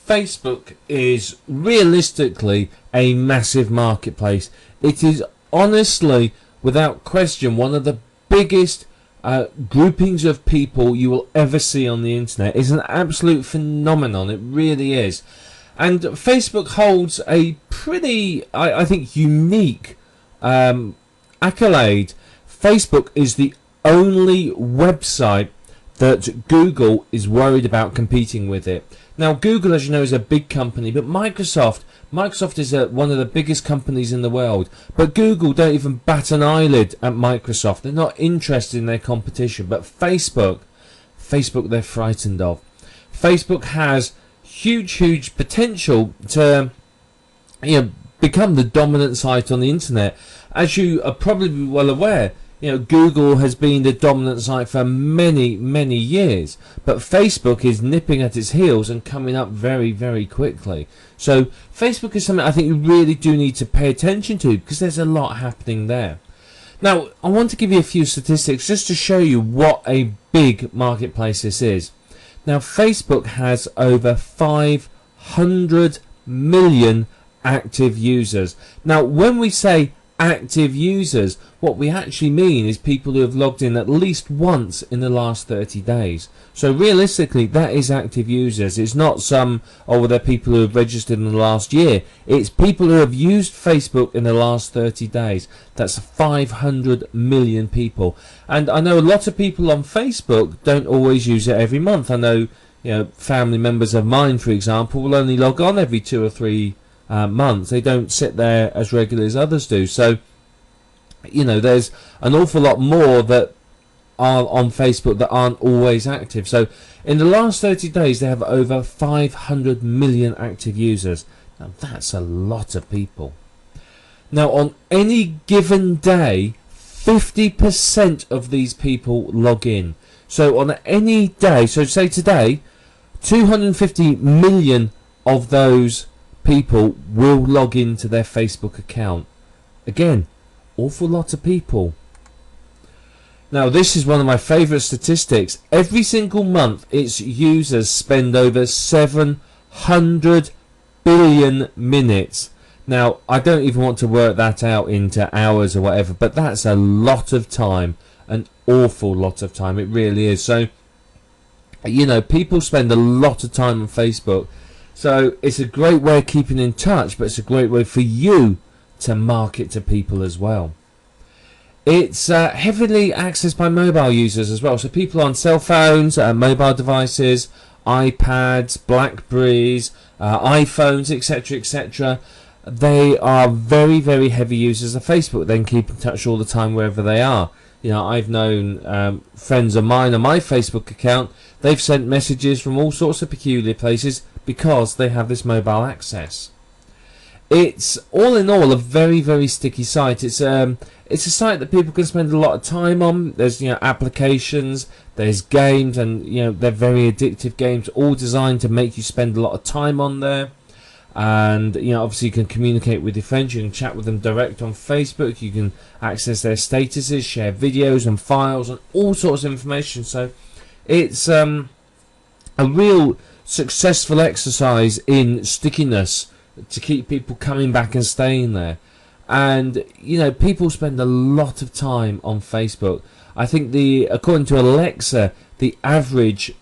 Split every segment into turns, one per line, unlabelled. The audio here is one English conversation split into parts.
Facebook is realistically a massive marketplace. It is honestly, without question, one of the biggest groupings of people you will ever see on the internet. It's an absolute phenomenon. It really is. And Facebook holds a pretty, I think, unique accolade. Facebook is the only website that Google is worried about competing with it. Now, Google, as you know, is a big company, but Microsoft is one of the biggest companies in the world. But Google don't even bat an eyelid at Microsoft. They're not interested in their competition. But Facebook they're frightened of. Facebook has huge potential to, become the dominant site on the internet. As you are probably well aware, Google has been the dominant site for many years, but Facebook is nipping at its heels and coming up very quickly. So Facebook is something I think you really do need to pay attention to, because there's a lot happening there. Now, I want to give you a few statistics just to show you what a big marketplace this is. Now, Facebook has over 500 million active users. Now, when we say active users, what we actually mean is people who have logged in at least once in the last 30 days. So realistically, that is active users. It's not they're people who have registered in the last year. It's people who have used Facebook in the last 30 days. That's 500 million people. And I know a lot of people on Facebook don't always use it every month. I know, family members of mine, for example, will only log on every 2 or 3 months. They don't sit there as regularly as others do. So there's an awful lot more that are on Facebook that aren't always active. So in the last 30 days they have over 500 million active users. Now that's a lot of people. Now on any given day, 50% of these people log in. So on any day, so say today, 250 million of those people will log into their Facebook account. Again, awful lot of people. Now this is one of my favourite statistics. Every single month its users spend over 700 billion minutes. Now I don't even want to work that out into hours or whatever, but that's a lot of time, an awful lot of time. It really is. So people spend a lot of time on Facebook. So it's a great way of keeping in touch, but it's a great way for you to market to people as well. It's heavily accessed by mobile users as well. So people on cell phones, mobile devices, iPads, Blackberries, iPhones, etc., they are very heavy users of Facebook. They can keep in touch all the time wherever they are. I've known friends of mine on my Facebook account. They've sent messages from all sorts of peculiar places because they have this mobile access. It's all in all a very sticky site. It's a site that people can spend a lot of time on. There's applications, there's games, and they're very addictive games, all designed to make you spend a lot of time on there. And obviously you can communicate with your friends, you can chat with them direct on Facebook, you can access their statuses, share videos and files and all sorts of information. So it's a real successful exercise in stickiness to keep people coming back and staying there. And people spend a lot of time on Facebook. I think according to Alexa, the average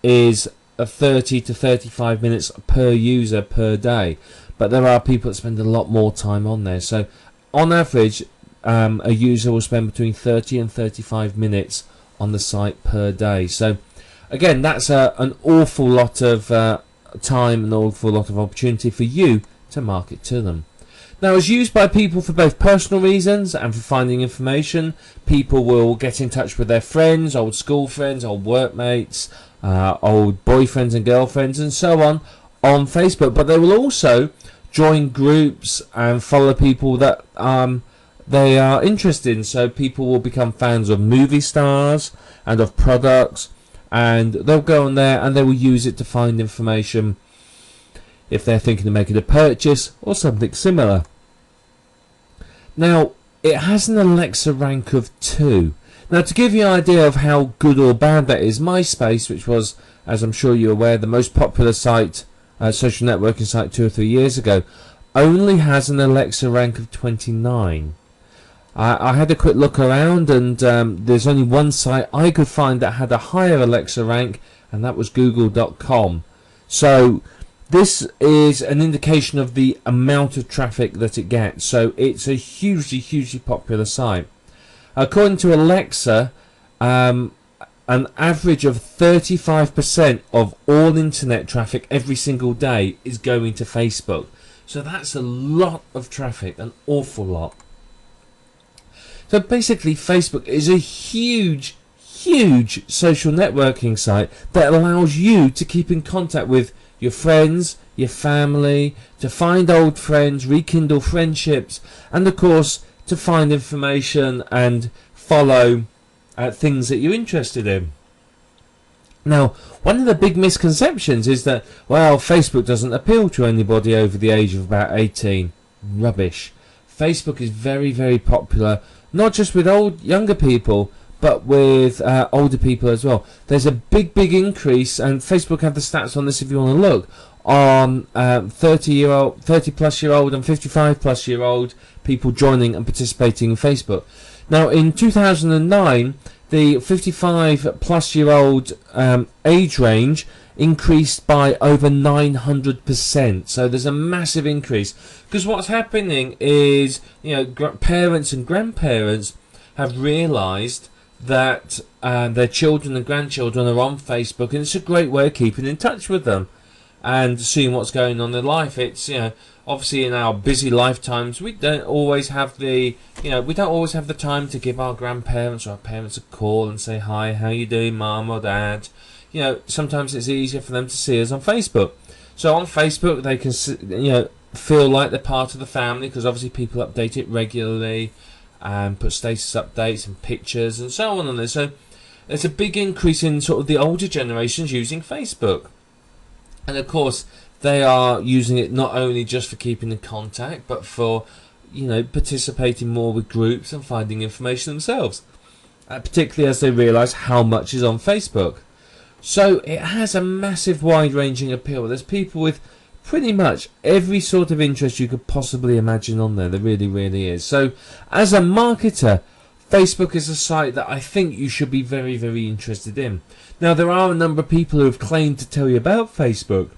is 30 to 35 minutes per user per day, but there are people that spend a lot more time on there. So on average, a user will spend between 30 and 35 minutes on the site per day. So again, that's an awful lot of time, an awful lot of opportunity for you to market to them. Now, it's used by people for both personal reasons and for finding information. People will get in touch with their friends, old school friends, old workmates, old boyfriends and girlfriends and so on Facebook, but they will also join groups and follow people that they are interested in. So people will become fans of movie stars and of products, and they'll go on there and they will use it to find information if they're thinking of making a purchase or something similar. Now, it has an Alexa rank of 2. Now, to give you an idea of how good or bad that is, MySpace, which was, as I'm sure you're aware, the most popular site social networking site 2 or 3 years ago, only has an Alexa rank of 29. I had a quick look around, and there's only one site I could find that had a higher Alexa rank, and that was google.com. So this is an indication of the amount of traffic that it gets. So it's a hugely popular site. According to Alexa, an average of 35% of all internet traffic every single day is going to Facebook. So that's a lot of traffic, an awful lot. So basically, Facebook is a huge social networking site that allows you to keep in contact with your friends, your family, to find old friends, rekindle friendships, and of course to find information and follow things that you're interested in. Now, one of the big misconceptions is that, well, Facebook doesn't appeal to anybody over the age of about 18. Rubbish. Facebook is very popular, not just with younger people, but with older people as well. There's a big increase, and Facebook have the stats on this if you want to look, on 30 plus year old and 55 plus year old people joining and participating in Facebook. Now in 2009, the 55 plus year old age range increased by over 900%. So there's a massive increase, because what's happening is, parents and grandparents have realized that their children and grandchildren are on Facebook, and it's a great way of keeping in touch with them and seeing what's going on in their life. It's, obviously in our busy lifetimes, we don't always have the time to give our grandparents or our parents a call and say, hi, how you doing, mum or dad? Sometimes it's easier for them to see us on Facebook. So on Facebook they can, feel like they're part of the family, because obviously people update it regularly and put status updates and pictures and so on there. So there's a big increase in sort of the older generations using Facebook. And of course they are using it not only just for keeping in contact, but for, participating more with groups and finding information themselves, particularly as they realise how much is on Facebook. So it has a massive wide-ranging appeal. There's people with pretty much every sort of interest you could possibly imagine on there. There really is. So as a marketer, Facebook is a site that I think you should be very interested in. Now there are a number of people who have claimed to tell you about Facebook,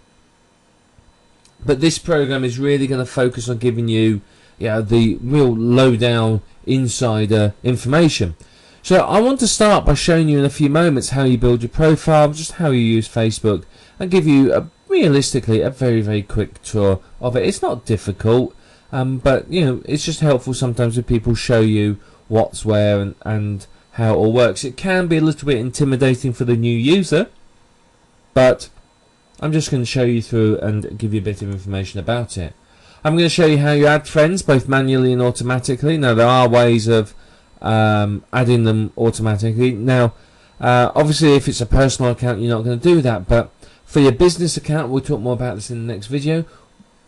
but this program is really going to focus on giving you, the real lowdown insider information. So I want to start by showing you in a few moments how you build your profile, just how you use Facebook, and give you realistically a very quick tour of it. It's not difficult, but it's just helpful sometimes when people show you what's where and how it all works. It can be a little bit intimidating for the new user, but I'm just going to show you through and give you a bit of information about it. I'm going to show you how you add friends, both manually and automatically. Now there are ways of adding them automatically. Now obviously if it's a personal account you're not going to do that, but for your business account, we'll talk more about this in the next video,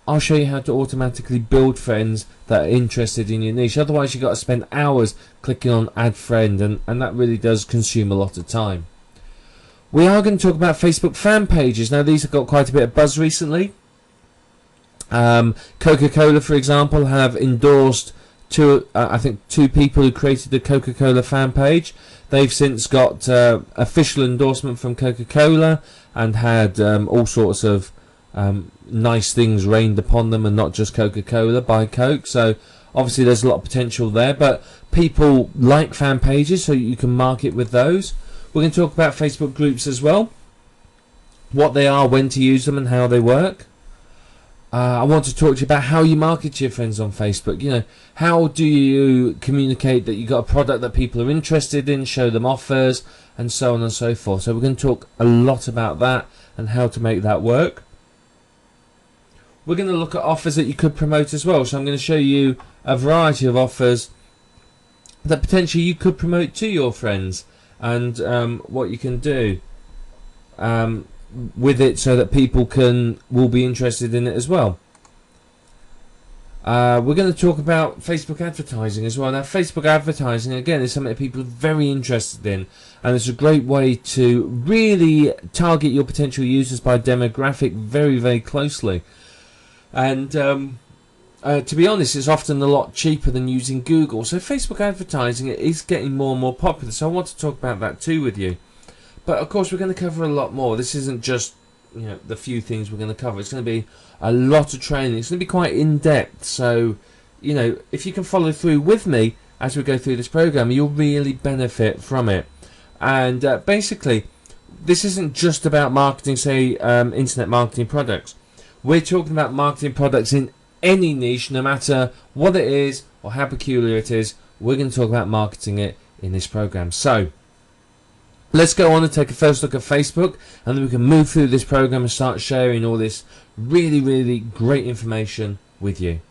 I'll show you how to automatically build friends that are interested in your niche. Otherwise you've got to spend hours clicking on add friend, and that really does consume a lot of time. We are going to talk about Facebook fan pages. Now these have got quite a bit of buzz recently. Coca-Cola, for example, have endorsed I think two people who created the Coca-Cola fan page. They've since got official endorsement from Coca-Cola and had all sorts of nice things rained upon them, and not just Coca-Cola by Coke. So obviously there's a lot of potential there, but people like fan pages, so you can market with those. We're going to talk about Facebook groups as well, what they are, when to use them, and how they work. I want to talk to you about how you market to your friends on Facebook. How do you communicate that you got a product that people are interested in, show them offers, and so on and so forth. So we're going to talk a lot about that and how to make that work. We're going to look at offers that you could promote as well. So I'm going to show you a variety of offers that potentially you could promote to your friends, and what you can do with it so that people will be interested in it as well. We're going to talk about Facebook advertising as well. Now, Facebook advertising, again, is something that people are very interested in, and it's a great way to really target your potential users by demographic very, very closely. And to be honest, it's often a lot cheaper than using Google. So Facebook advertising is getting more and more popular. So I want to talk about that too with you. But of course, we're going to cover a lot more. This isn't just the few things we're going to cover. It's going to be a lot of training. It's going to be quite in-depth. So if you can follow through with me as we go through this program, you'll really benefit from it. And basically, this isn't just about marketing, say internet marketing products. We're talking about marketing products in any niche, no matter what it is or how peculiar it is. We're going to talk about marketing it in this program. So let's go on and take a first look at Facebook, and then we can move through this program and start sharing all this really, really great information with you.